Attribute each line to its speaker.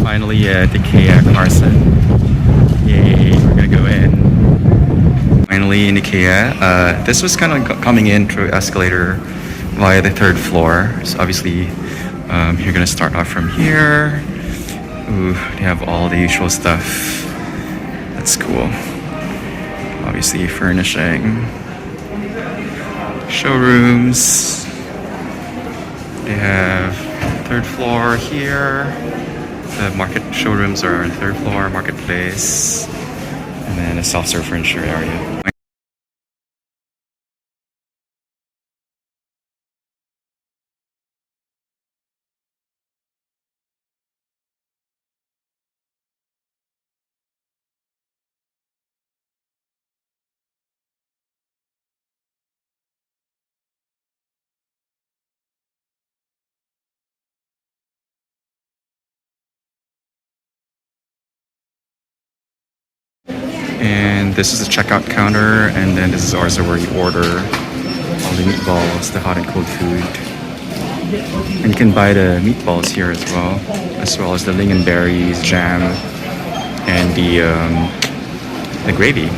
Speaker 1: Finally at IKEA Carson. Yay, we're gonna go in. Finally in IKEA. This was kind of coming in through escalator via the third floor. So obviously you're gonna start off from here. Ooh, they have all the usual stuff. That's cool. Obviously furnishing. Showrooms. They have third floor here. The market showrooms are on the third floor, marketplace, and then a self-serve furniture area. And this is the checkout counter, and then this is also where you order all the meatballs, the hot and cold food. And you can buy the meatballs here as well as the lingonberries, jam, and the gravy.